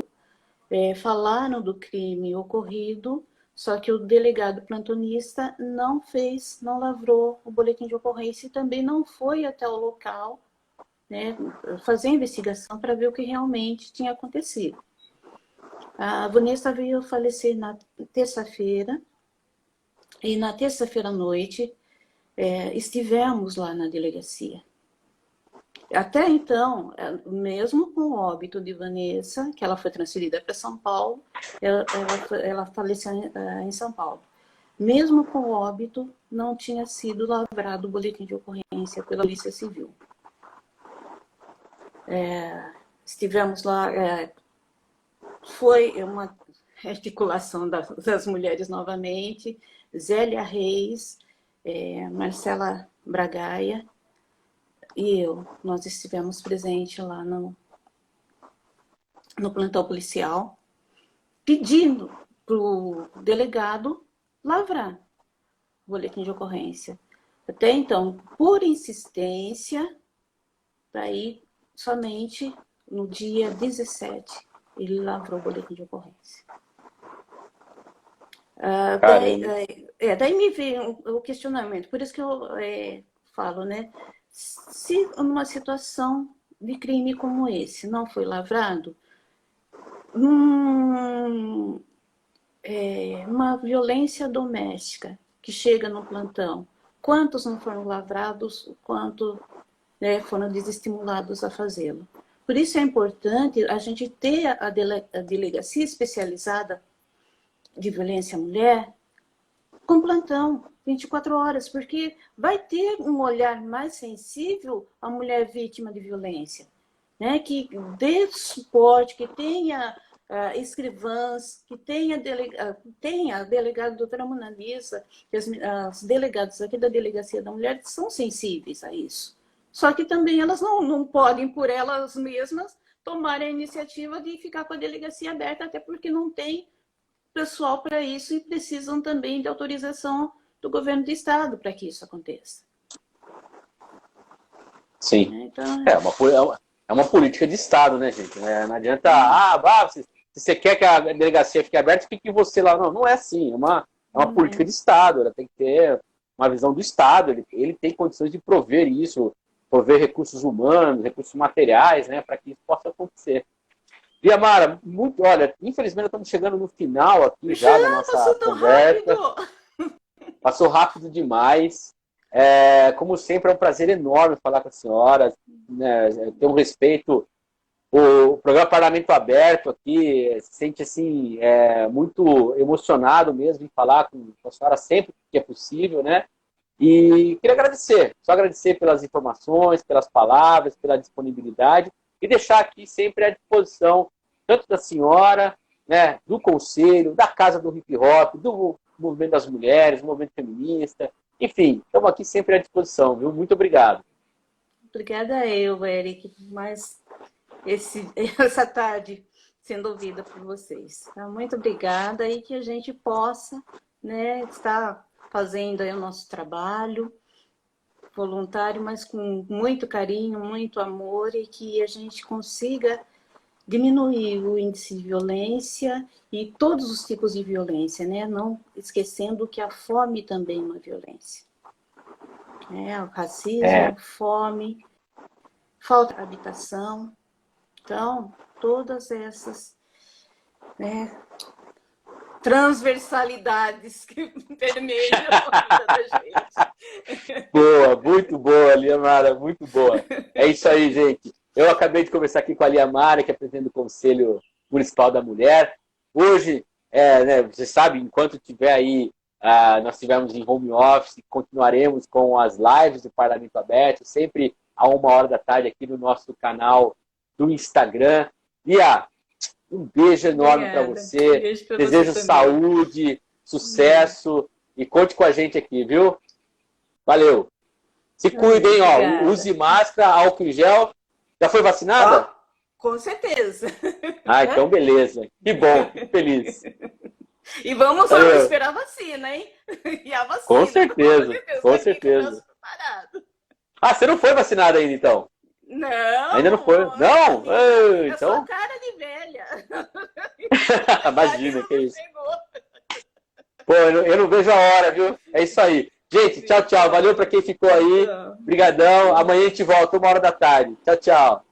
Speaker 2: falaram do crime ocorrido, só que o delegado plantonista não lavrou o boletim de ocorrência e também não foi até o local, né, fazer a investigação para ver o que realmente tinha acontecido. A Vanessa veio falecer na terça-feira, e na terça-feira à noite estivemos lá na delegacia. Até então, mesmo com o óbito de Vanessa, que ela foi transferida para São Paulo, ela faleceu em São Paulo. Mesmo com o óbito, não tinha sido lavrado o boletim de ocorrência pela Polícia Civil. Estivemos lá, foi uma articulação das mulheres novamente, Zélia Reis, Marcela Bragaia e nós estivemos presentes lá no plantão policial, pedindo para o delegado lavrar o boletim de ocorrência. Até então, por insistência, daí somente no dia 17 ele lavrou o boletim de ocorrência. Daí me veio o questionamento, por isso que eu falo, né? Se numa situação de crime como esse não foi lavrado, uma violência doméstica que chega no plantão, quantos não foram lavrados, quanto foram desestimulados a fazê-lo? Por isso é importante a gente ter a delegacia especializada de violência à mulher com plantão, 24 horas, porque vai ter um olhar mais sensível à mulher vítima de violência, né? Que dê suporte, que tenha escrivãs, que tenha a delegada doutora Mona Lisa, que as delegadas aqui da Delegacia da Mulher são sensíveis a isso. Só que também elas não podem, por elas mesmas, tomarem a iniciativa de ficar com a delegacia aberta, até porque não tem pessoal para isso e precisam também de autorização do governo do estado para que isso aconteça.
Speaker 1: Sim.
Speaker 2: Então,
Speaker 1: é uma política de estado, né, gente? Não adianta, se você quer que a delegacia fique aberta, fique você lá. Não é assim. É uma política de estado. Ela tem que ter uma visão do estado. Ele tem condições de prover isso, prover recursos humanos, recursos materiais, né, para que isso possa acontecer. E, Amara, olha, infelizmente estamos chegando no final aqui já da nossa conversa. Passou rápido demais. Como sempre, é um prazer enorme falar com a senhora, né, ter um respeito. O programa Parlamento Aberto aqui se sente assim, muito emocionado mesmo em falar com a senhora sempre que é possível, né? E queria só agradecer pelas informações, pelas palavras, pela disponibilidade e deixar aqui sempre à disposição, tanto da senhora, né, do Conselho, da Casa do Hip Hop, do Movimento das Mulheres, do Movimento Feminista, enfim, estamos aqui sempre à disposição, viu? Muito obrigado.
Speaker 2: Obrigada eu, Eric, mais essa tarde sendo ouvida por vocês. Tá? Muito obrigada e que a gente possa, né, estar fazendo aí o nosso trabalho voluntário, mas com muito carinho, muito amor e que a gente consiga, diminuir o índice de violência e todos os tipos de violência, né? Não esquecendo que a fome também é uma violência. O racismo, fome, falta de habitação. Então, todas essas, né, transversalidades que permeiam a vida da gente.
Speaker 1: Boa, muito boa, Liamara, muito boa. É isso aí, gente. Eu acabei de conversar aqui com a Liamara, que é presidente do Conselho Municipal da Mulher. Hoje, né, você sabe, enquanto tiver aí, nós estivermos em home office, continuaremos com as lives do Parlamento Aberto, sempre a 13h aqui no nosso canal do Instagram. Lia, um beijo enorme para você. Desejo saúde, sucesso e conte com a gente aqui, viu? Valeu. Se cuidem, ó. Use máscara, álcool em gel. Já foi vacinada?
Speaker 2: Com certeza.
Speaker 1: Então beleza. Que bom, fico feliz.
Speaker 2: E vamos esperar a vacina, hein? E a vacina.
Speaker 1: Com certeza, com certeza. Você não foi vacinada ainda, então?
Speaker 2: Não.
Speaker 1: Ainda não foi? Não?
Speaker 2: Eu sou cara de velha.
Speaker 1: Imagina, que isso. Pô, eu não vejo a hora, viu? É isso aí. Gente, tchau, tchau. Valeu para quem ficou aí. Obrigadão. Amanhã a gente volta, 13h. Tchau, tchau.